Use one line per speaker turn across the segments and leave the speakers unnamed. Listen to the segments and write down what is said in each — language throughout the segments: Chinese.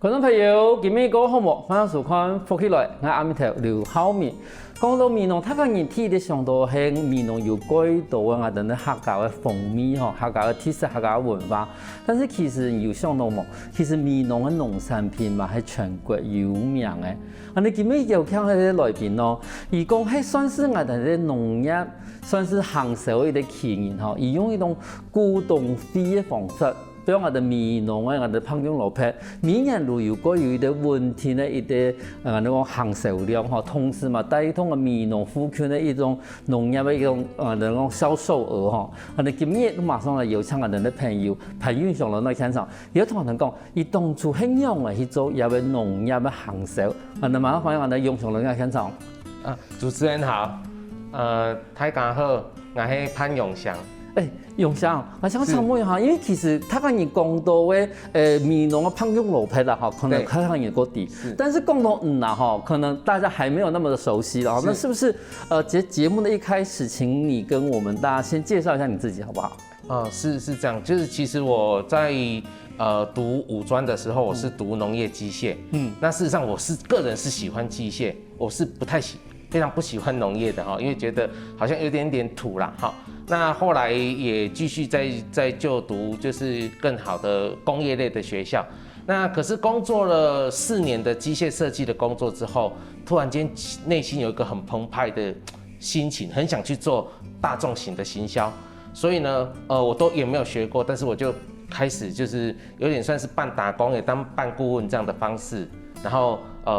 观众朋友，今日个项目欢迎收看福起来，我阿米头刘浩明。讲到闽南，他个人体的上到係闽南有幾多啊？等等客家嘅風味嗬，客家嘅特色、客家嘅文化。但是其實有想到冇，其實闽南嘅農產品嘛係全國有名嘅。你今日有聽嗰啲來賓咯，而講係算是我哋啲農業算是行首一啲起源嗬，而用一種古董飛嘅方式。比如我哋闽南嘅我哋烹飪蘿蔔，每年如有個有一啲溫天嘅一啲那個行售量嗬，同時嘛帶動個闽南府區嘅一種農業嘅一種那個銷售額嗬。我哋今日都馬上嚟邀請我哋嘅朋友上嚟現場，有同人講，伊當初係樣嚟去做有個農業嘅行售，我哋馬上歡迎我哋用上嚟現場。
主持人好，大家好，我係潘永祥。
永祥，我想請問一下，因為其實他講你講到嘅闽南嘅烹飪蘿蔔啦，哈，可能看上也夠底，但是講到啦，哈，可能大家還沒有那麼的熟悉了。那是不是節目的一開始，請你跟我們大家先介紹一下你自己，好不好？
是這樣，就是其實我在讀五專的時候，我是讀農業機械，那事實上我個人是喜歡機械，我是非常不喜歡農業的哈，因為覺得好像有點土啦，哈。那後來也繼續在就讀，就是更好的工業類的學校。那可是工作了4年的機械設計的工作之後，突然間內心有一個很澎湃的心情，很想去做大眾型的行銷。所以呢，我都也沒有學過，但是我就開始就是有點算是半打工，也當半顧問這樣的方式，然後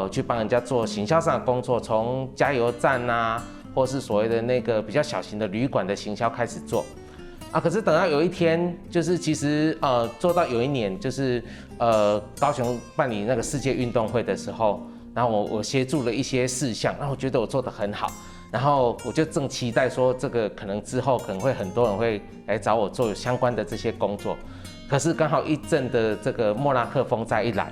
去幫人家做行銷上的工作，從加油站啊。或是所謂的那個比較小型的旅館的行銷開始做，可是等到有一天，就是其實做到有一年，就是高雄辦理那個世界運動會的時候，然後我協助了一些事項，然後我覺得我做得很好，然後我就正期待說這個可能之後可能會很多人會來找我做相關的這些工作，可是剛好一陣的這個莫拉克風災一來，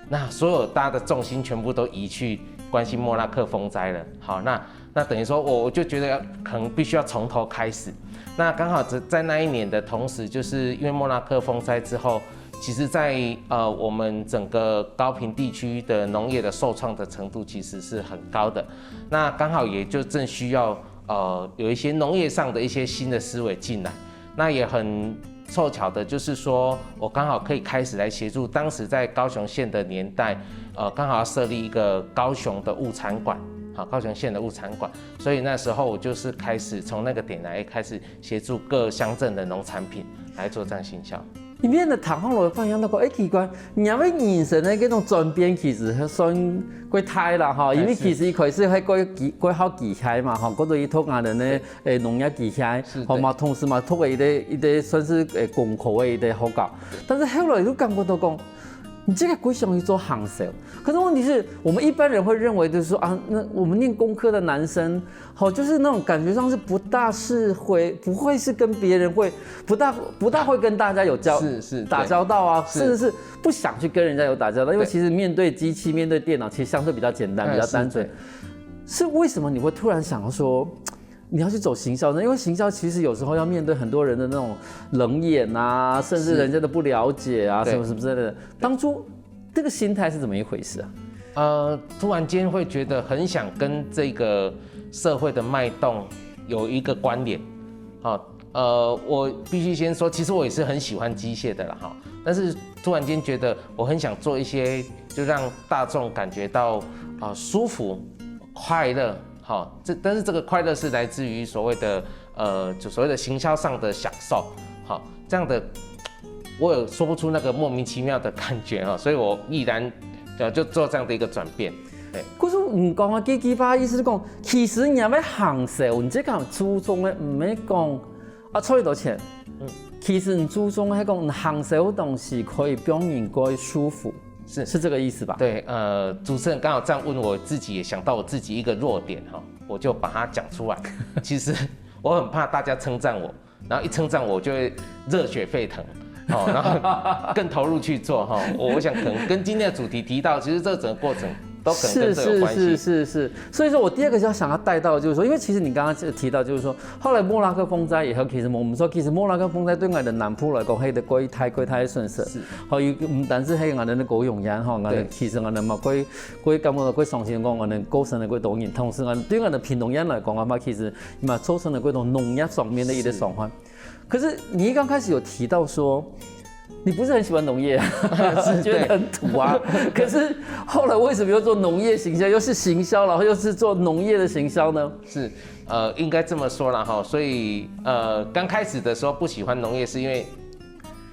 那所有大家的重心全部都移去關心莫拉克風災了，好，那等於說，我就覺得可能必須要從頭開始。那剛好在那一年的同時，就是因為莫拉克風災之後，其實在我們整個高屏地區的農業的受創的程度其實是很高的。那剛好也就正需要有一些農業上的一些新的思維進來。那也很湊巧的，就是說我剛好可以開始來協助當時在高雄縣的年代，剛好要設立一個高雄的物產館。高雄縣的物產館，所以那時候我就是開始從那個點來開始協助各鄉鎮的農產品來做這樣行銷。
裡面的談下來發現到個奇怪，人哋人生的嗰種轉變其實係算幾大啦嚇，因為其實一開始係幾好機械嘛嚇，嗰度一套我哋呢農業機械，好嘛，同時嘛，托一啲算是功課嘅一啲好搞，但是後來就感覺到講。你這個歸向於做行銷，可是問題是我們一般人會認為就是說啊，那我們念工科的男生，好，就是那種感覺上是不會是跟別人會不大會跟大家有打交道啊，甚至是不想去跟人家有打交道，因為其實面對機器、面對電腦，其實相對比較簡單、比較單純。是為什麼你會突然想要說？你要去走行銷呢？因為行銷其實有時候要面對很多人的那種冷眼啊，甚至人家的不了解啊，什麼什麼之類的。當初這個心態是怎麼一回事啊？
突然間會覺得很想跟這個社會的脈動有一個關聯。我必須先說，其實我也是很喜歡機械的啦，哈。但是突然間覺得我很想做一些，就讓大眾感覺到舒服、快樂。好，但是這個快樂是來自於所謂的就所謂的行銷上的享受，好，這樣的我有說不出那個莫名其妙的感覺啊，所以我毅然就做這樣的一個轉變。對，
可是唔講啊，幾把意思講，其實你要行銷，你這個初衷咧唔係講賺幾多錢，其實你初衷係講行銷東西可以表現過舒服。是這個意思吧？
對，主持人剛好這樣問我，自己也想到我自己一個弱點哈，我就把它講出來。其實我很怕大家稱讚我，然後一稱讚我就會熱血沸騰，然後更投入去做哈。我想可能跟今天的主題提到，其實這整個過程都可能跟这有关系。
是。所以说我第二个就要想要带到，就是说，因为其实你刚刚就提到，就是说，后来莫拉克风灾以后，其实我们说，其实莫拉克风灾对我的南部来讲，迄个过太损失。是。好，唔单止迄我哋的高用盐吼，我哋其实我哋嘛过感觉到过伤心讲，我哋高层的过导演，同时我对我的品农业来讲啊嘛，其实嘛造成了过种农业上面的一个伤害。可是你刚开始有提到说。你不是很喜欢农业啊，是觉得很土啊。可是后来为什么又做农业行销，又是行销，然后又是做农业的行销呢？
是，应该这么说啦哈。所以刚开始的时候不喜欢农业，是因为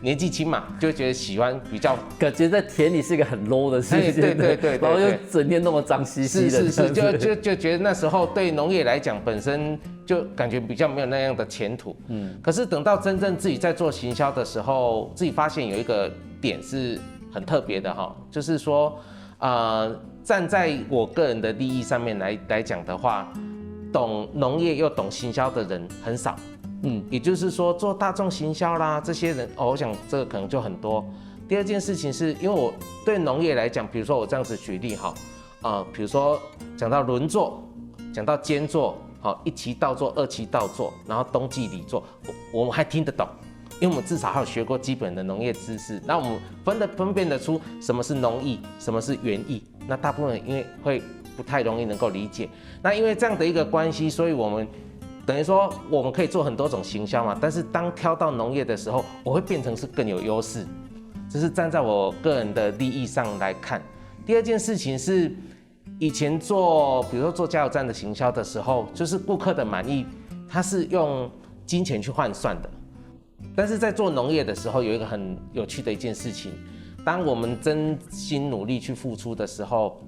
年纪轻嘛，就觉得喜欢比较
感觉在田里是一个很 low 的事情，
对，
然后又整天那么脏兮兮的，
是，就觉得那时候对农业来讲本身就感觉比较没有那样的前途。可是等到真正自己在做行销的时候，自己发现有一个点是很特别的哈，就是说，站在我个人的利益上面来讲的话，懂农业又懂行销的人很少。也就是说做大众行销啦，这些人我想这个可能就很多。第二件事情是因为我对农业来讲，比如说我这样子举例哈，比如说讲到轮作，讲到间作，好，一期稻作、二期稻作，然后冬季里作，我们还听得懂，因为我们至少还有学过基本的农业知识，那我们分辨得出什么是农艺，什么是园艺。那大部分人因为会不太容易能够理解，那因为这样的一个关系，所以我们等于说我们可以做很多种行销嘛，但是当挑到农业的时候，我会变成是更有优势，这是站在我个人的利益上来看。第二件事情是，以前比如说做加油站的行销的时候，就是顾客的满意，它是用金钱去换算的。但是在做农业的时候，有一个很有趣的一件事情，当我们真心努力去付出的时候，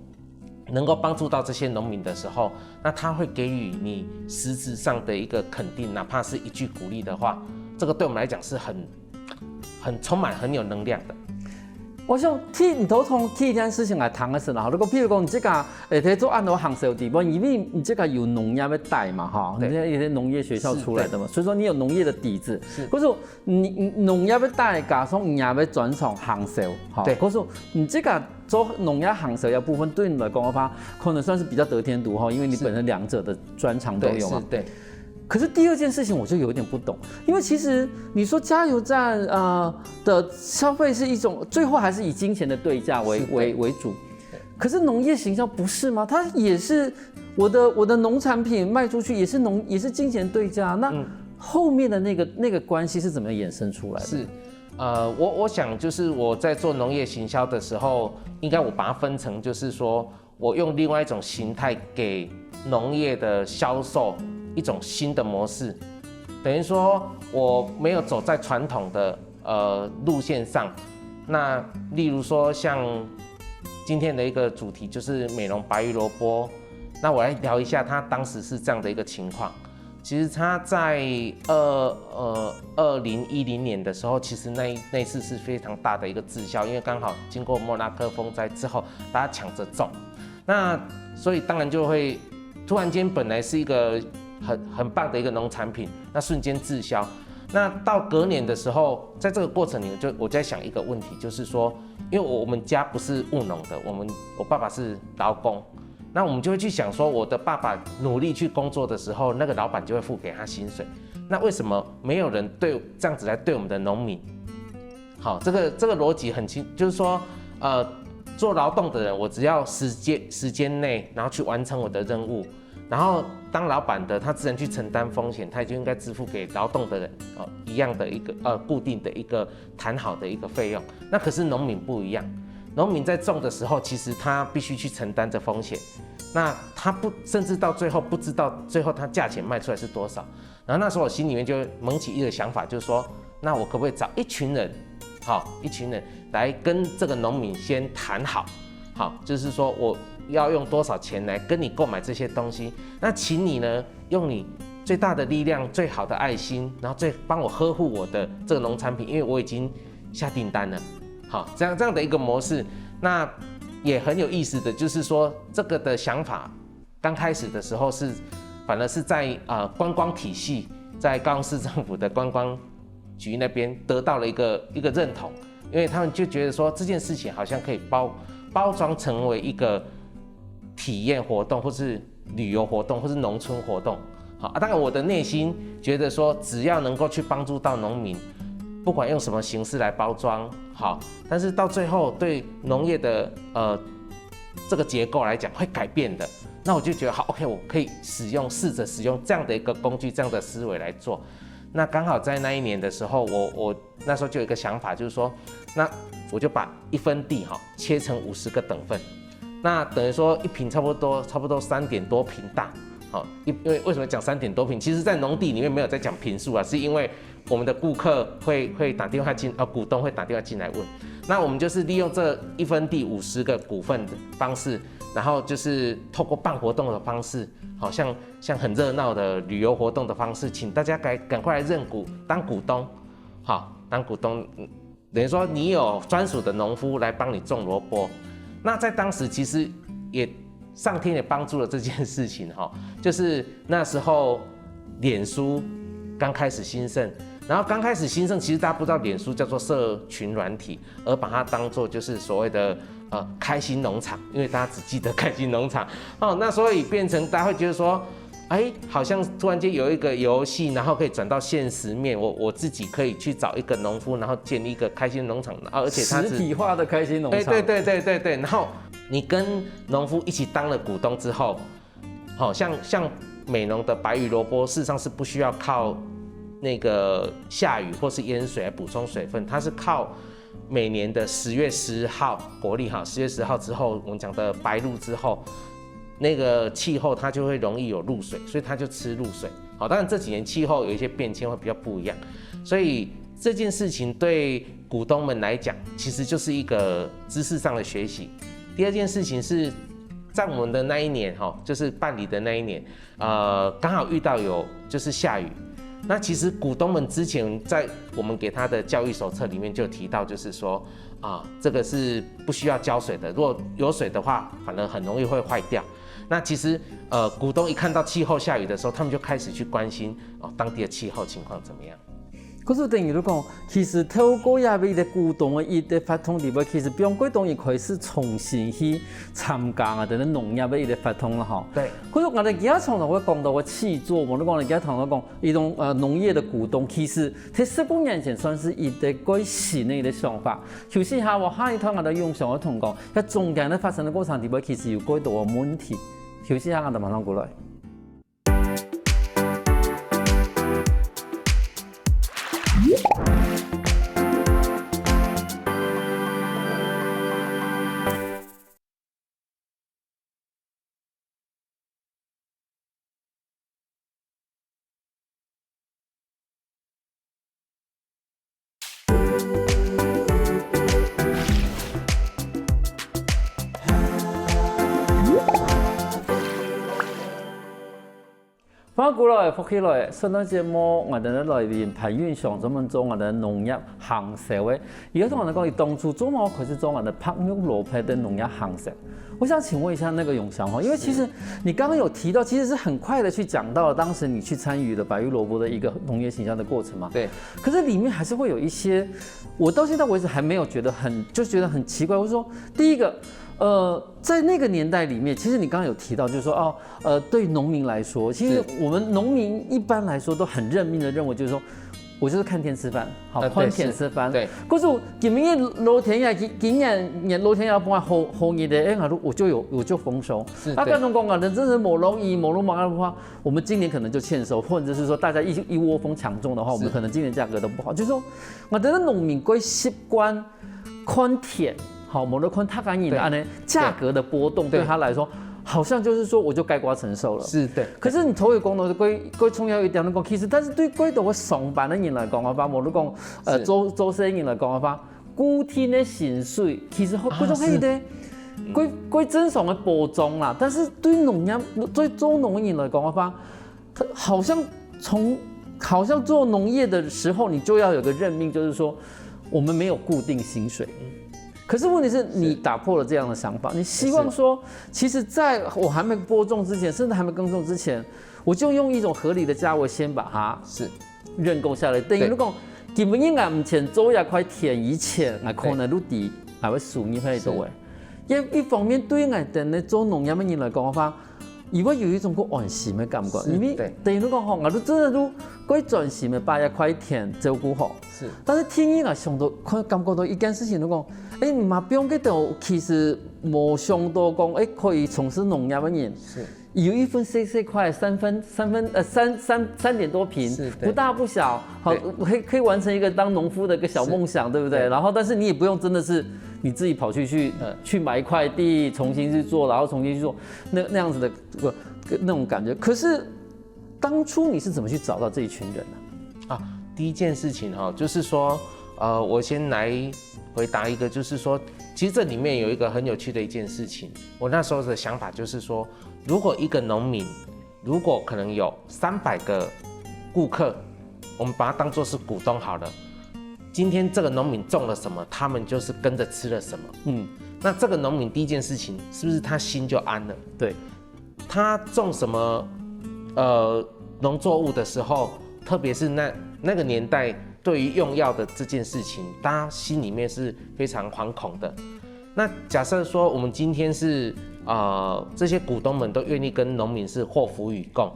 能够帮助到这些农民的时候，那他会给予你实质上的一个肯定，哪怕是一句鼓励的话，这个对我们来讲是很充满、很有能量的。
我想你都从这件事情来谈的时候，如果譬如讲你这个在做按照行销地方，因为你这个有农业要带嘛哈，你这些农业学校出来的嘛，所以说你有农业的底子。可是你农业要带，加上你也要转从行销，哈。对。可是你这个做农业行销的部分，对你来讲的话，可能算是比较得天独厚，因为你本身两者的专长都有嘛。
对。
可是第二件事情我就有点不懂，因为其实你说加油站的消费是一种，最后还是以金钱的对价为主。可是农业行销不是吗？它也是我的农产品卖出去也是金钱对价。那后面的那个关系是怎么衍生出来的？
是，我想就是我在做农业行销的时候，应该我把它分成就是说我用另外一种形态给农业的销售一种新的模式，等于说我没有走在传统的路线上。那例如说像今天的一个主题就是美容白玉萝卜，那我来聊一下它当时是这样的一个情况。其实它在2010年的时候，其实那次是非常大的一个滞销，因为刚好经过莫拉克风灾之后，大家抢着种，那所以当然就会突然间本来是一个很棒的一个农产品，那瞬间滞销。那到隔年的时候，在这个过程里面，我在想一个问题，就是说，因为我们家不是务农的，我爸爸是劳工，那我们就会去想说，我的爸爸努力去工作的时候，那个老板就会付给他薪水。那为什么没有人这样子来对我们的农民？好，这个逻辑很清，就是说，做劳动的人，我只要时间内，然后去完成我的任务。然后当老板的，他自然去承担风险，他就应该支付给劳动的人一样的一个固定的一个谈好的一个费用。那可是农民不一样，农民在种的时候，其实他必须去承担这风险。那他甚至到最后不知道最后他价钱卖出来是多少。然后那时候我心里面就萌起一个想法，就是说，那我可不可以找一群人来跟这个农民先谈好，就是说我要用多少钱来跟你购买这些东西，那请你呢用你最大的力量、最好的爱心，然后帮我呵护我的这个农产品，因为我已经下订单了。好，这样的一个模式，那也很有意思的就是说，这个的想法刚开始的时候反而是在观光体系，在高雄市政府的观光局那边得到了一个认同，因为他们就觉得说这件事情好像可以包装成为一个体验活动，或是旅游活动，或是农村活动。好啊，当然我的内心觉得说，只要能够去帮助到农民，不管用什么形式来包装，好，但是到最后对农业的这个结构来讲会改变的，那我就觉得好 ，OK， 我可以试着使用这样的一个工具，这样的思维来做。那刚好在那一年的时候，我那时候就有一个想法，就是说，那我就把1分地切成50个等份，那等于说一坪差不多3点多坪大。好，因为为什么讲3点多坪？其实，在农地里面没有在讲坪数啊，是因为我们的顾客会打电话进，股东会打电话进来问。那我们就是利用这1分地50个股份的方式，然后就是透过办活动的方式，好像很热闹的旅游活动的方式，请大家赶快来认股当股东，好，当股东，等于说你有专属的农夫来帮你种萝卜。那在当时其实也。上天也帮助了这件事情就是那时候脸书刚开始兴盛，然后刚开始兴盛，其实大家不知道脸书叫做社群软体，而把它当作就是所谓的开心农场，因为大家只记得开心农场那所以变成大家会觉得说，好像突然间有一个游戏，然后可以转到现实面，我自己可以去找一个农夫，然后建立一个开心农场，而且它是
实体化的开心农场。
对，然后你跟农夫一起当了股东之后，像美浓的白玉萝卜，事实上是不需要靠那个下雨或是淹水来补充水分，它是靠每年的10月10号国历10月10号之后，我们讲的白露之后，那个气候它就会容易有露水，所以它就吃露水。好，当然这几年气候有一些变迁会比较不一样，所以这件事情对股东们来讲，其实就是一个知识上的学习。第二件事情是在我们的那一年就是办理的那一年，刚好遇到有就是下雨。那其实股东们之前在我们给他的教育手册里面就有提到，就是说这个是不需要浇水的，如果有水的话，反而很容易会坏掉。那其实股东一看到气候下雨的时候，他们就开始去关心当地的气候情况怎么样。
可是等于你讲，其实透过亚尾的股东的伊的发通里边，其实不用股东也开始重新去参加的农业的伊的发通了哈。
对。
可是我哋而家从头会讲到个气作，我哋讲而家同我讲，一种农业的股东，其實喺10多年前算是一個改新的一個想法。就是下我下一趟我哋用上嘅同講，喺中間咧發生嘅過程裏邊，其實有幾多嘅問題。就是下我哋馬上過來。翻過來，復起來，上檔節目我哋咧來面排院上專門做我哋農業行社嘅。而家同我哋講，當初做我開始做我哋拍玉蘿蔔的農業行社。我想請問一下那個永祥哈，因為其實你剛剛有提到，其實是很快的去講到了當時你去參與了白玉蘿蔔的一個農業形象的過程嘛。
對。
可是裡面還是會有一些，我到現在為止還沒有覺得很奇怪。我是說，第一個。在那個年代裡面，其實你剛剛有提到，就是說對農民來說，其實我們農民一般來說都很認命的認為，就是說我就是看天吃飯，好看天吃飯。對。可是今年老天爺今年老天爺幫我好熱的，我就豐收。是。剛剛講啊，真是某容易的話，我們今年可能就欠收，或者是說大家一窩蜂搶種的話，我們可能今年價格都不好。就是說，我覺得農民會習慣看天。好，某的看他感应的按呢，價格的波動對他來說，好像就是說我就該瓜承受了。是的。可是你頭一講到歸重要一點嚟講，其實但是對歸到我上班的人來講嘅話，無論講做生意來講嘅話，固定的薪水其實嗰種係啲歸正常的包裝啦。但是對農業對做農業來講嘅話，好像做農業的時候，你就要有個認命，就是說我們沒有固定薪水。可是問題是你打破了這樣的想法，你希望說，其實在我還沒播種之前，甚至還沒耕種之前，我就用一種合理的價位先把它認購下來。等於如果基本應該唔前做一塊田以前，可能都底還會輸你太多誒。一方面对我哋咧做农业嘅人嚟講嘅話，如果有一種個安心嘅感覺，因為等於你講吼，我都真係都嗰專心嘅把一塊田照顧好。是。但是天意啊，想到感覺到一件事情，你講，唔嘛不用嗰度，其實冇想到講，可以從事農業嘅人。是。有一分細塊3點多坪，不大不小，好可以完成一個當農夫的一個小夢想，對不對？然後，但是你也不用真的是你自己跑去買一塊地，重新去做，然後重新去做那樣子的那種感覺。可是當初你是怎麼去找到這一群人呢？
啊，第一件事情哈，就是說，我先來回答一個，就是說，其實這裡面有一個很有趣的一件事情。我那時候的想法就是說，如果一個農民，如果可能有300個顧客，我們把它當作是股東好了。今天這個農民種了什麼，他們就是跟着吃了什麼。那這個農民第一件事情，是不是他心就安了？對，他種什麼農作物的時候，特別是那個年代，對於用藥的這件事情，大家心裡面是非常惶恐的。那假設說，我們今天是這些股東們都願意跟農民是禍福與共，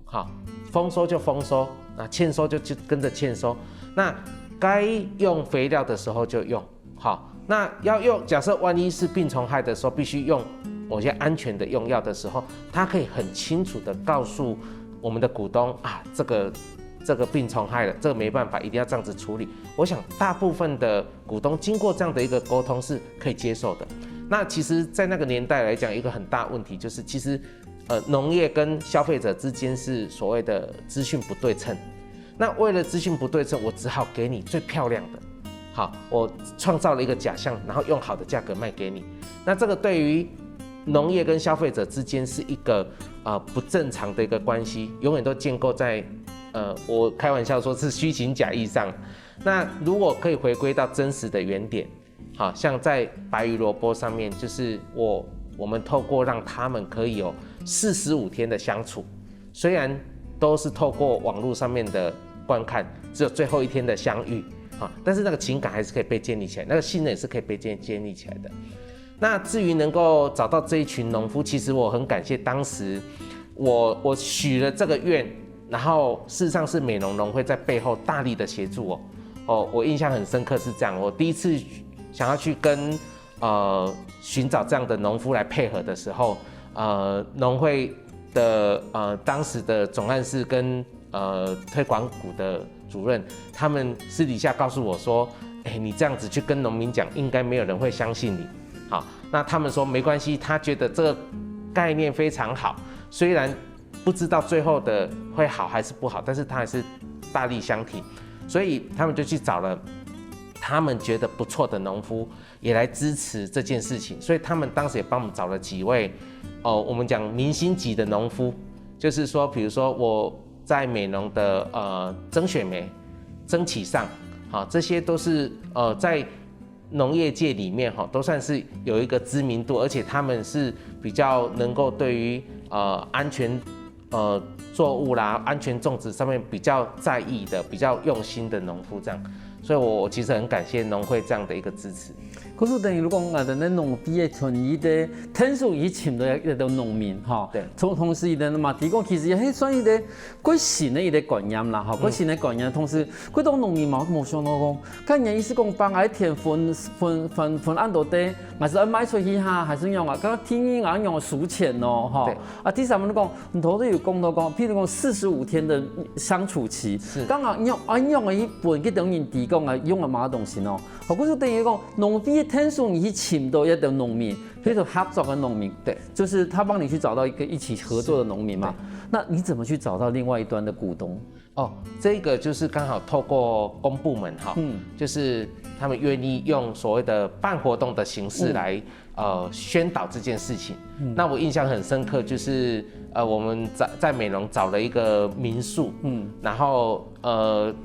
好，豐收就豐收，欠收就跟着欠收，那該用肥料的時候就用，好，那要用，假設萬一是病蟲害的時候，必須用某些安全的用藥的時候，他可以很清楚的告訴我們的股東啊，這個病蟲害了，這個沒辦法，一定要這樣子處理。我想大部分的股東經過這樣的一個溝通是可以接受的。那其實，在那個年代來講，一個很大問題就是，其實農業跟消費者之間是所謂的資訊不對稱。那為了資訊不對稱，我只好給你最漂亮的，好，我創造了一個假象，然後用好的價格賣給你。那這個對於農業跟消費者之間是一個不正常的一個關係，永遠都建構在我開玩笑說是虛情假意上。那如果可以回歸到真實的原點，好像在白魚蘿蔔上面，就是我們透過讓他們可以有45天的相處，雖然都是透過網絡上面的觀看，只有最後一天的相遇，但是那個情感還是可以被建立起來，那個信任也是可以被建立起來的。那至於能夠找到這一群農夫，其實我很感謝當時我許了這個願，然後事實上是美濃農會在背後大力的協助我。我印象很深刻是這樣，我第一次想要去跟尋找這樣的農夫來配合的時候，農會的當時的總幹事跟推廣股的主任，他們私底下告訴我說，你這樣子去跟農民講，應該沒有人會相信你。好，那他們說沒關係，他覺得這個概念非常好，雖然不知道最後的會好還是不好，但是他還是大力相挺，所以他們就去找了他們覺得不錯的農夫，也來支持這件事情。所以他們當時也幫我們找了幾位，我們講明星級的農夫，就是說，比如說我在美濃的曾雪梅、曾啟尚，好，這些都是在農業界裡面哈，都算是有一個知名度，而且他們是比較能夠對於安全作物啦、安全種植上面比較在意的、比較用心的農夫這樣，所以我其實很感謝農會這樣的一個支持。
可是等於如果我哋咧農地嘅存異的天數以前的一個農民哈，同時伊哋嘛提供其實係算一個幾新的一個概念啦，哈，幾新的概念，同時幾多農民嘛冇想到講，佢人意思講把我田分按到底，還是要賣出去哈，還是用啊？咁天意硬用數錢咯，哈。啊，第三問講，唔頭都有講到講，譬如講45天的相處期，剛好用嘅一本佢等於提供啊用嘅乜東西咯，好，嗰就等於講農地。天數你去請到一個農民，譬如說合作的農民，對，就是他幫你去找到一起合作的農民嘛。那你怎麼去找到另外一端的股東？
這個就是剛好透過公部門哈，就是他們願意用所謂的辦活動的形式來宣導這件事情。那我印象很深刻，就是我們在美濃找了一個民宿，然後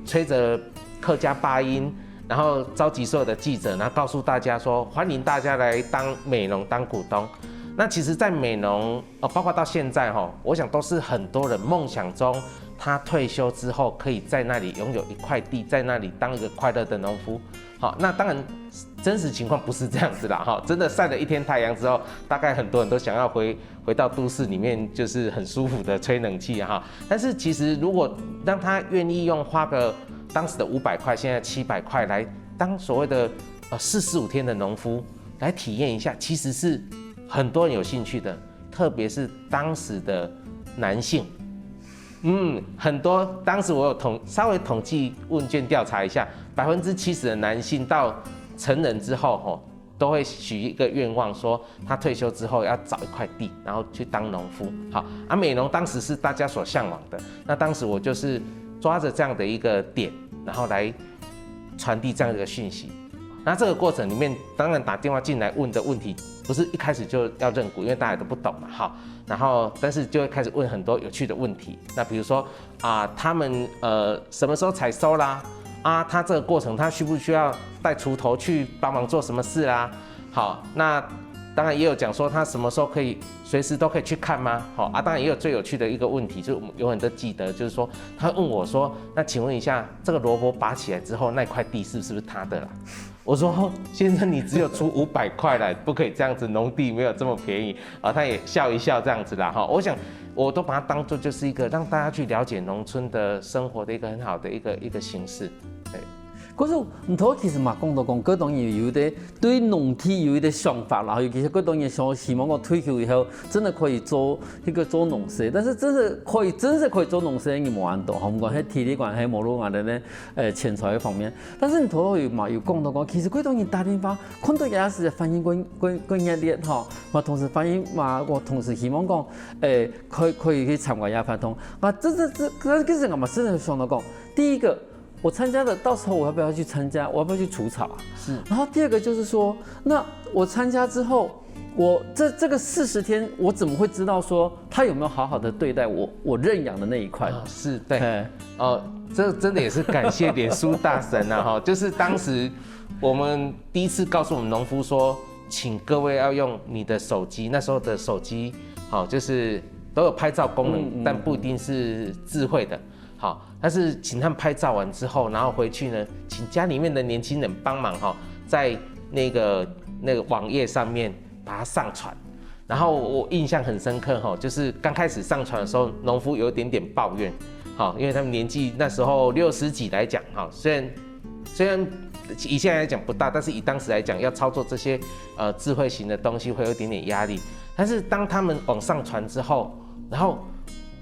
吹着客家八音。然後召集所有的記者，然後告訴大家說，歡迎大家來當美濃當股東。那其实，在美农包括到现在我想都是很多人梦想中，他退休之后可以在那里拥有一块地，在那里当一个快乐的农夫。好，那当然真实情况不是这样子啦，真的晒了一天太阳之后，大概很多人都想要回到都市里面，就是很舒服的吹冷气哈。但是其实如果让他愿意花个当时的500块，现在700块来当所谓的4-5天的农夫来体验一下，其实是很多人有兴趣的，特别是当时的男性。很多当时我有稍微统计问卷调查一下，70%的男性到成人之后都会许一个愿望，说他退休之后要找一块地，然后去当农夫。好，美农当时是大家所向往的，那当时我就是抓着这样的一个点，然后来传递这样的一个讯息。那这个过程里面，当然打电话进来问的问题，不是一开始就要认股，因为大家都不懂嘛，好，然后但是就会开始问很多有趣的问题。那比如说他们什么时候采收啦？他这个过程他需不需要带锄头去帮忙做什么事啦？好，那当然也有讲说他什么时候可以随时都可以去看吗？好当然也有最有趣的一个问题，就是我们永远都记得，就是说他问我说，那请问一下，这个萝卜拔起来之后，那块地是不是他的啦？我说先生，你只有出500块来，不可以这样子，农地没有这么便宜他也笑一笑这样子啦我想我都把它当作就是一个让大家去了解农村的生活的一个很好的一个形式，对。
可是唔妥，其實嘛講到講，嗰當然有啲對農體有一啲想法啦，尤其是嗰當然想希望我退休以後真的可以做做農事，但是真是可以做農事嘅冇難度，我們講喺體力關係冇路我哋咧錢財方面，但是你頭有講到講，其實嗰當然打電話，看到也是反映嗰一列嘛同時反映我同時希望講可以去參加一活動，這其實我嘛真的想到講，第一個。我參加的，到時候我要不要去參加？我要不要去除草啊？是。然後第二個就是說，那我參加之後，我這個40天，我怎麼會知道說他有沒有好好的對待我認養的那一塊？
是，對。這真的也是感謝臉書大神啊！就是當時我們第一次告訴我們農夫說，請各位要用你的手機，那時候的手機，就是都有拍照功能，但不一定是智慧的。好，但是請他們拍照完之後，然後回去呢，請家裡面的年輕人幫忙在那個網頁上面把它上傳。然後我印象很深刻就是剛開始上傳的時候，農夫有一點點抱怨，因為他們年紀那時候60幾來講，雖然以現在來講不大，但是以當時來講，要操作這些智慧型的東西會有一點點壓力。但是當他們往上傳之後，然後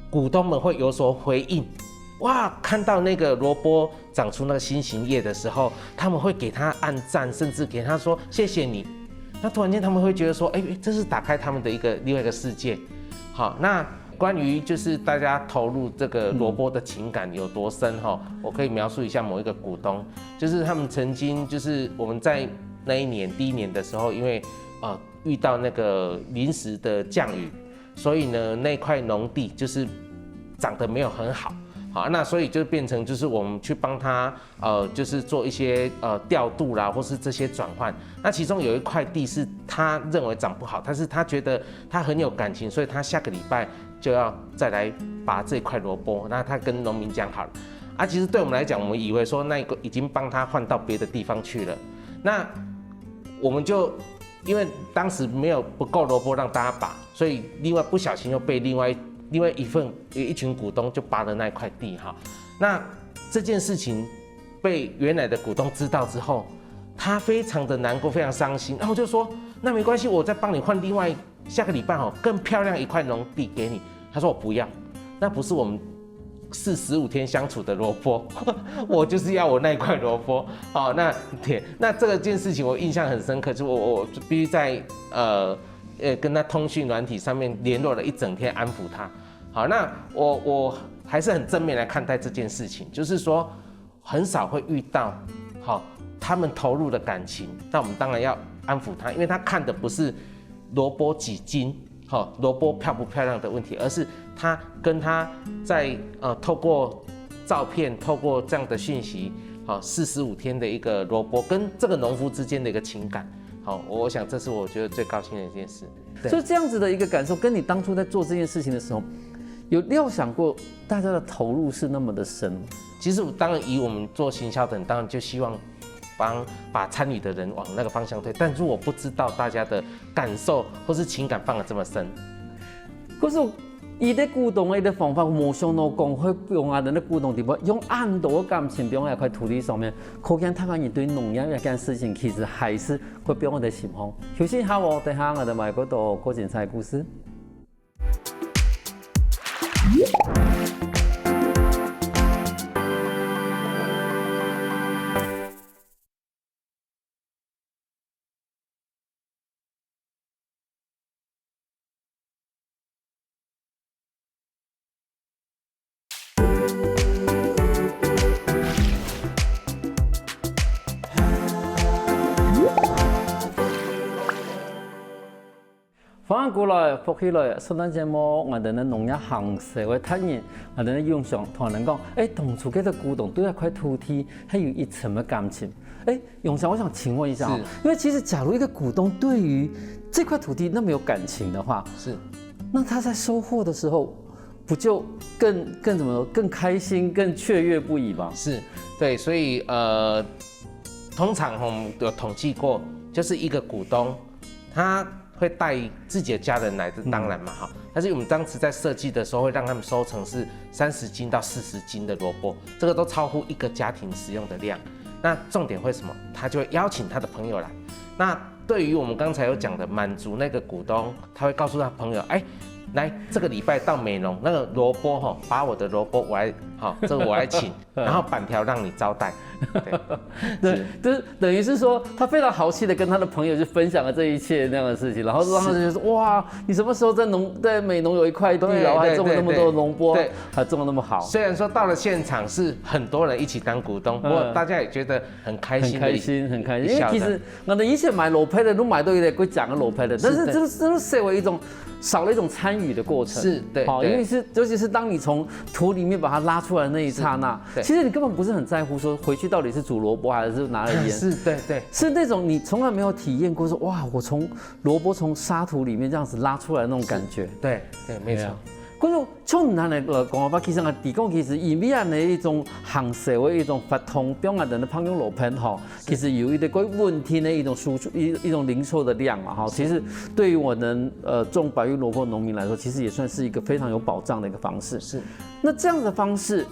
股東們會有所回應。哇！看到那個蘿蔔長出那個新型葉的時候，他們會給他按讚，甚至給他說謝謝你。那突然間他們會覺得說，這是打開他們的另外一個世界。好，那關於就是大家投入這個蘿蔔的情感有多深我可以描述一下某一個股東，就是他們曾經就是我們在那一年第一年的時候，因為遇到那個臨時的降雨，所以呢那塊農地就是長得沒有很好。好，那所以就變成就是我們去幫他就是做一些調度啦，或是這些轉換。那其中有一塊地是他認為長不好，但是他覺得他很有感情，所以他下個禮拜就要再來拔這塊蘿蔔。那他跟農民講好了其實對我們來講，我們以為說那個已經幫他換到別的地方去了。那我們就因為當時沒有不夠蘿蔔讓大家拔，所以另外不小心又被另外一群股東就拔了那塊地那這件事情被原來的股東知道之後，他非常的難過，非常傷心。然後就說，那沒關係，我再幫你換另外下個禮拜更漂亮一塊農地給你。他說我不要，那不是我們15天相處的蘿蔔，我就是要我那塊蘿蔔。那這件事情我印象很深刻，就我必須在跟他通訊軟體上面聯絡了一整天，安撫他。好，那我還是很正面來看待這件事情，就是說很少會遇到他們投入的感情，那我們當然要安撫他，因為他看的不是蘿蔔幾斤，蘿蔔漂不漂亮的問題，而是他跟他在透過照片，透過這樣的訊息，45天的一個蘿蔔跟這個農夫之間的一個情感。好，我想这是我觉得最高兴的一件事。
所以这样子的一个感受，跟你当初在做这件事情的时候，有料想过大家的投入是那么的深吗？
其实当然以我们做行销的人，当然就希望把参与的人往那个方向推，但如果不知道大家的感受或是情感放得这么深，
可是伊在鼓动的方法，无相当讲会用啊人的鼓动地方，用暗度的感情放在一块土地上面，可见他们对农业这件事情，其实还是会放在心上。休息一下哦，等下我哋买嗰度郭精彩故事。翻過來，復起來，上檔節目我哋嘅農業行社會探驗，我哋嘅用上同人講，當初嗰個古董對一塊土地係有一層嘅感情。永祥，我想請問一下，因為其實假如一個股東對於這塊土地那麼有感情的話，那他在收穫的時候，不就更怎麼說，更開心、更雀躍不已嗎？
是，對，所以通常我們有統計過，就是一個股東，他會帶自己的家人來，這當然嘛哈。但是我們當時在設計的時候，會讓他們收成是30斤到40斤的蘿蔔，這個都超乎一個家庭使用的量。那重點會什麼？他就會邀請他的朋友來。那對於我們剛才有講的滿足那個股東，他會告訴他朋友，來這個禮拜到美濃那個蘿蔔哈，把我的蘿蔔我來，好，這個我來請，然後板條讓你招待。
對，就是等於是說，他非常豪氣的跟他的朋友去分享了這一切那樣的事情，然後讓他就說，哇，你什麼時候在美濃有一塊地，然後還種了那麼多的蘿蔔，還種得那麼好。
雖然說到了現場是很多人一起當股東，不過大家也覺得很開心，
很開心，很開心。因為其實我們以前買蘿蔔的都買到有點貴價的蘿蔔的，但是這是社會一種少了一種參與的過程。
是，對，
好，因為是尤其是當你從土裡面把它拉出來的那一剎那，其實你根本不是很在乎說回去到底是煮蘿蔔還是拿來醃。
是，對，
是那種你從來沒有體驗過說，哇，我從蘿蔔從沙土裡面這樣子拉出來的那種感覺。
對，沒錯。
嗰種從咱嚟講法，其實我哋講其實以美安的一種行社會一種發通，表亞人的烹飪蘿蔔哈，其實有一點關問題的一種輸出一種零售的量嘛哈。其實對於我們種白玉蘿蔔農民來說，其實也算是一個非常有保障的一個方式。
是。那
這樣的方式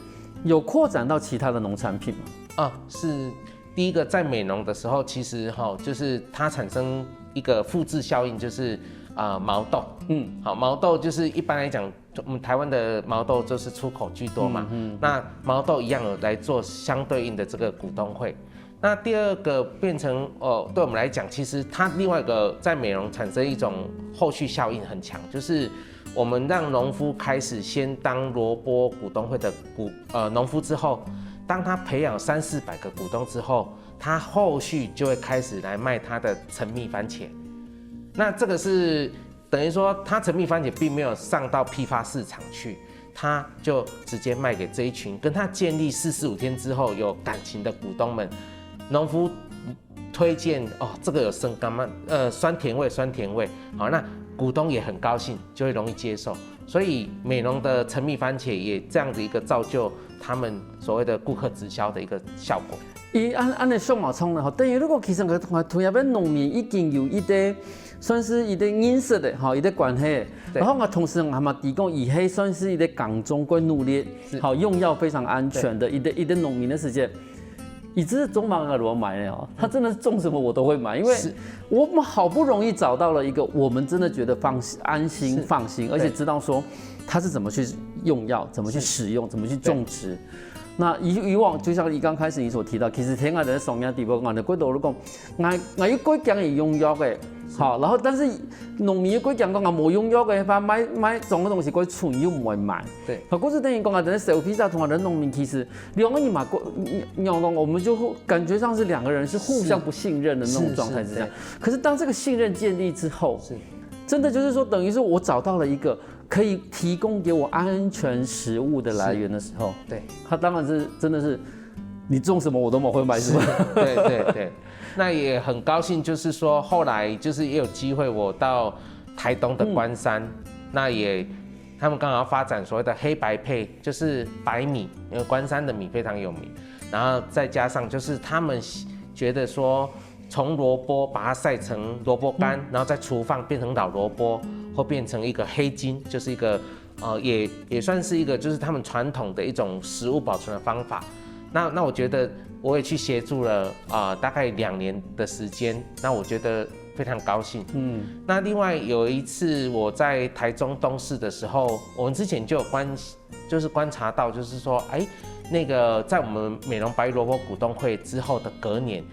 有擴展到其他的農產品嗎？
是。第一個在美濃的時候，其實哈，就是它產生一個複製效應，就是毛豆。好，毛豆就是一般來講，我們台灣的毛豆就是出口居多嘛。那毛豆一樣有來做相對應的這個股東會。那第二個變成對我們來講，其實它另外一個在美濃產生一種後續效應很強，就是我們讓農夫開始先當蘿蔔股東會的農夫之後。當他培養300-400個股東之後，他後續就會開始來賣他的陳蜜番茄。那這個是等於說，他陳蜜番茄並沒有上到批發市場去，他就直接賣給這一群跟他建立4-5天之後有感情的股東們。農夫推薦這個有生甘嘛，酸甜味，好，那股東也很高興，就會容易接受。所以美濃的陳蜜番茄也這樣子一個造就他們所謂的顧客直銷的一個效果。
按你上網衝啦，等於如果其實佢同入邊農民已經有一啲算是一啲認識的哈，一啲關係。然後我同時我們提供以係算是一啲港中歸努力，好用藥非常安全的一啲農民的時間。以至種芒果我買哦，他真的是種什麼我都會買，因為我們好不容易找到了一個我們真的覺得安心放心，而且知道說它是怎麼去用藥、怎麼去使用、怎麼去種植。那以往就像你剛開始你所提到，其實聽我哋上面地方我哋嗰度都講，我要改講係用藥嘅，好，然後但是農民要改講講我冇用藥嘅，買種嘅東西改純又唔會買。對，好，嗰時等於講我哋社會披薩同我哋農民其實兩個人買過，我們就感覺上是兩個人是互相不信任的那種狀態之下。可是當這個信任建立之後，真的就是說，等於是我找到了一個可以提供給我安全食物的來源的時候，對，他當然是真的是你種什麼我都會買什麼。
對。那也很高兴，就是说后来就是也有机会我到台东的关山，那也他们刚好发展所谓的黑白配，就是白米，因为关山的米非常有名，然后再加上就是他们觉得说从萝卜把它晒成萝卜干，然后再厨放变成老萝卜，或变成一个黑金，就是一个也算是一个就是他们传统的一种食物保存的方法。那我觉得我也去协助了大概2年的时间，那我觉得非常高兴。那另外有一次我在台中东市的时候，我们之前就有观察到，就是说，那个在我们美浓白玉萝卜股东会之后的隔年，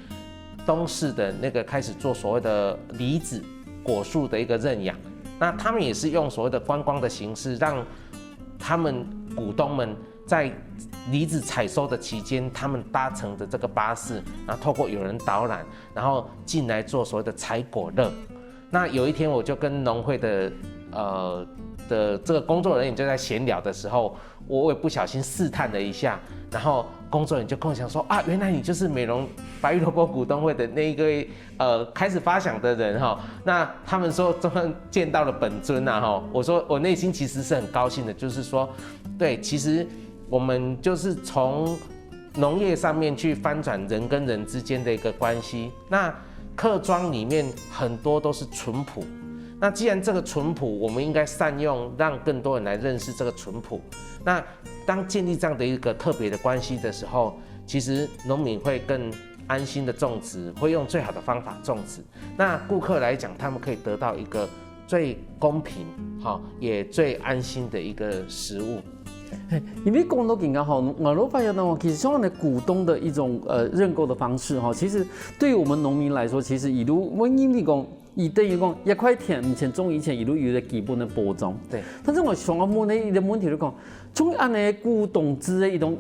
东市的那个开始做所谓的梨子果树的一个认养，那他们也是用所谓的观光的形式，让他们股东们在梨子采收的期间，他们搭乘的这个巴士，然后透过有人导览，然后进来做所谓的采果乐。那有一天我就跟农会的这个工作人员就在闲聊的时候，我也不小心试探了一下，然后工作人员就跟我讲说原来你就是美浓白玉萝卜股东会的那一个开始发想的人哈。那他们说终于见到了本尊啊哈。我说我内心其实是很高兴的，就是说对，其实我们就是从农业上面去翻转人跟人之间的一个关系。那客庄里面很多都是淳朴，那既然这个淳朴，我们应该善用，让更多人来认识这个淳朴。那当建立这样的一个特别的关系的时候，其实农民会更安心的种植，会用最好的方法种植。那顾客来讲，他们可以得到一个最公平、也最安心的一个食物。
因为讲到更加好，我都发现到其实像我们股东的一种认购的方式哈，其实对于我们农民来说，其实一路我因为讲。伊等于讲一块田，目前种以前一路有了基本的保障。
对。
但是我想要问的一个问题就讲，从按呢股东制的一种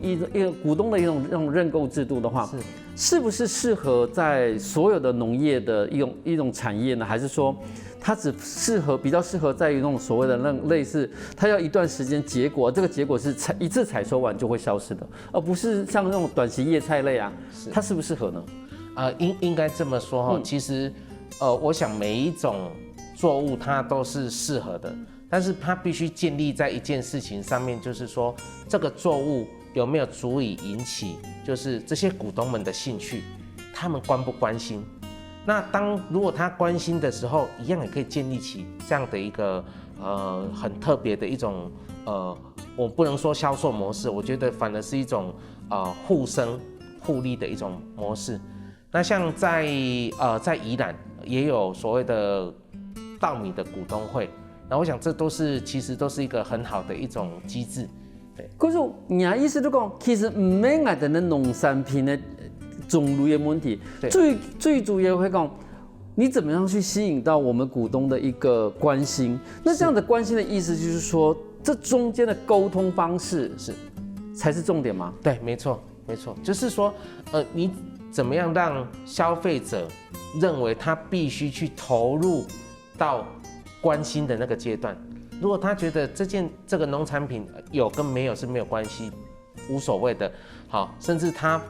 股东的一种认购制度的话，是不是适合在所有的农业的一种产业呢？还是说它只比较适合在于那种所谓的类似，它要一段时间结果，这个结果是一次采收完就会消失的，而不是像那种短期叶菜类啊，它适不适合呢？
应该这么说哈，其实。我想每一种作物它都是适合的，但是它必须建立在一件事情上面，就是说这个作物有没有足以引起就是这些股东们的兴趣，他们关不关心？那如果他关心的时候，一样也可以建立起这样的一个很特别的一种我不能说销售模式，我觉得反而是一种互生互利的一种模式。那像在宜兰也有所谓的稻米的股东会，那我想这其实都是一个很好的一种机制。对，
可是你意思就讲，其实唔免爱的那农产品的种类的问题，最主要会讲你怎么样去吸引到我们股东的一个关心。那这样的关心的意思就是说，这中间的沟通方式才是重点吗？
对，没错，就是说你。怎么样让消费者认为他必须去投入到关心的那个阶段？如果他觉得这个农产品有跟没有是没有关系，无所谓的，好，甚至他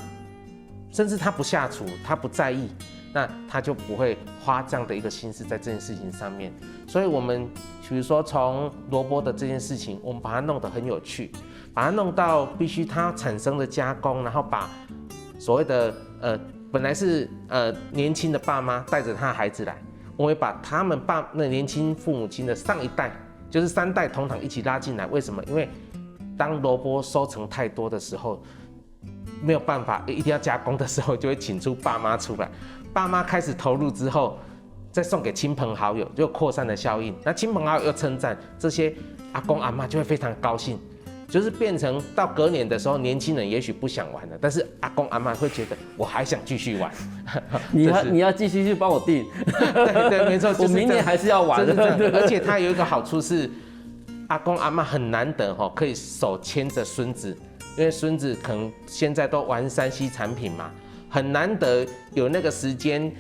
不下厨，他不在意，那他就不会花这样的一个心思在这件事情上面。所以我们比如说从萝卜的这件事情，我们把它弄得很有趣，把它弄到必须它产生的加工，然后把所谓的本来是年轻的爸妈带着他的孩子来，我会把他们那年轻父母亲的上一代，就是3代同堂一起拉进来。为什么？因为当萝卜收成太多的时候，没有办法，一定要加工的时候，就会请出爸妈出来。爸妈开始投入之后，再送给亲朋好友，就扩散的效应。那亲朋好友又称赞，这些阿公阿嬷就会非常高兴。就是变成到隔年的时候，年轻人也许不想玩了，但是阿公阿嬷会觉得我还想继续玩。
你要继续去帮我订。
对，没错，
我明年还是要玩的。
而且它有一个好处是，阿公阿嬷很难得可以手牵着孙子，因为孙子可能现在都玩3C 产品嘛，很难得有那个时间，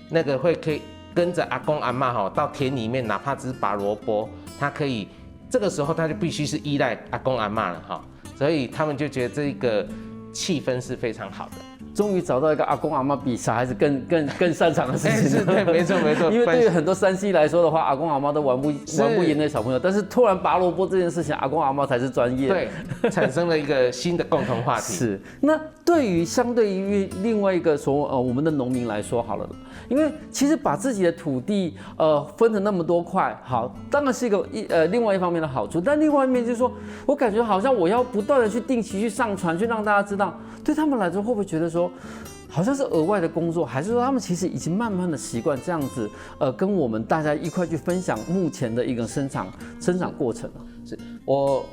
那个可以跟着阿公阿嬷到田里面，哪怕只是拔萝卜，他可以。这个时候他就必须是依赖阿公阿嬷了哈，所以他们就觉得这个气氛是非常好的。
终于找到一个阿公阿嬷比小孩子更擅长的事情。
是，对，没错没错。
因为对于很多3C 来说的话，阿公阿嬷都玩不赢那小朋友，但是突然拔萝卜这件事情，阿公阿嬷才是专业。
对，产生了一个新的共同话题。
是，那相对于另外一个我们的农民来说好了，因为其实把自己的土地分成那么多块，好，当然是另外一方面的好处，但另外一面就是说，我感觉好像我要不断的去定期去上传，去让大家知道，对他们来说会不会觉得说，好像是额外的工作，还是说他们其实已经慢慢的习惯这样子，跟我们大家一块去分享目前的一个生长过程了？
是我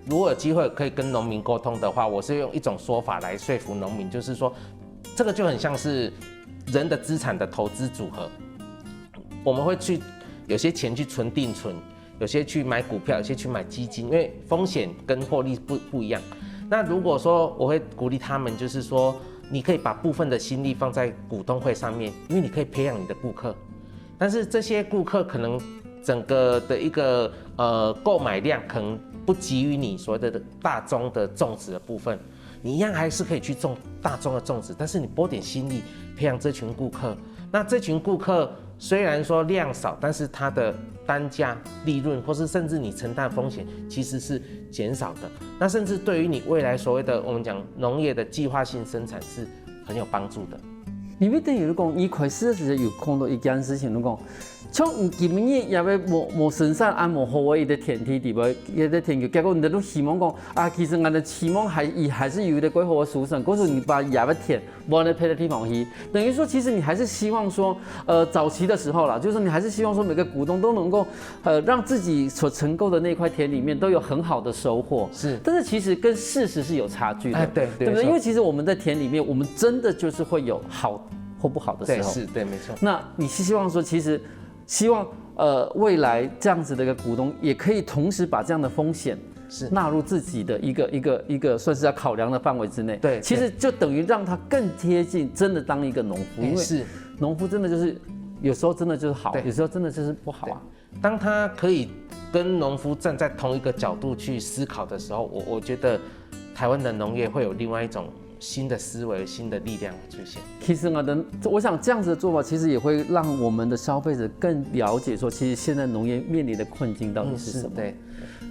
如果有机会可以跟农民沟通的话，我是用一种说法来说服农民，就是说，这个就很像是人的资产的投资组合，我们会去有些钱去存定存，有些去买股票，有些去买基金，因为风险跟获利不一样。那如果说我会鼓励他们，就是说，你可以把部分的心力放在股东会上面，因为你可以培养你的顾客，但是这些顾客可能整个的一个购买量可能不及于你所谓的大宗的种植的部分，你一样还是可以去种大宗的种植，但是你拨点心力培养这群顾客，那这群顾客虽然说量少，但是它的单价利润或是甚至你承担风险其实是减少的，那甚至对于你未来所谓的我们讲农业的计划性生产是很有帮助的。
你要等于讲，伊开始的时候有看到一件事情，讲，像今年也要无生产按无好的一个田地，对不？一个田地，结果你都希望讲啊，其实俺的期望还是有一个规划的书生，可是你把也要田，无那配的地方去，等于说其实你还是希望说，早期的时候啦，就是你还是希望说每个股东都能够让自己所承购的那块田里面都有很好的收获。
是，
但是其实跟事实是有差距的。
对
不对？因为其实我们在田里面，我们真的就是会有好或不好的时候。
对，没错。
那你是希望说，其实希望未来这样子的一个股东也可以同时把这样的风险是纳入自己的一个算是要考量的范围之内。
对，
其实就等于让他更贴近真的当一个农夫，因为农夫真的就是有时候真的就是好，有时候真的就是不好啊。
当他可以跟农夫站在同一个角度去思考的时候，我觉得台湾的农业会有另外一种新的思维、新的力量出现。
其实我想这样子的做法，其实也会让我们的消费者更了解说，其实现在农业面临的困境到底是什么。
对。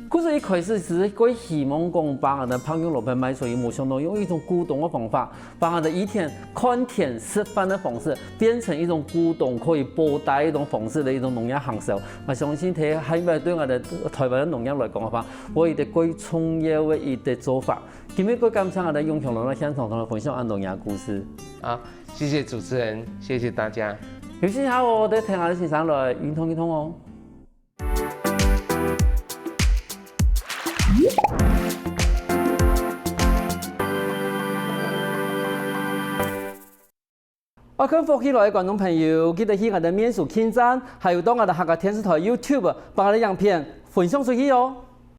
故事一开始是佢希望讲把俺的朋友老板买所以冇想到用一种古董的方法，把俺的以前看田吃饭的方式，变成一种古董可以保带一种方式的一种农业行销。我相信睇喺咪對我哋台灣嘅農業來講嘅話，我哋最重要嘅一個做法。今日佢感謝我哋永強龍嘅現場同我分享俺農業故事。
好，謝謝主持人，謝謝大家。
有時下我哋聽下啲先生來溝通溝通哦。我跟福起來嘅觀眾朋友，記得去我哋面書網站，還有到我哋客家電視台 YouTube，把我哋影片分享出去哦。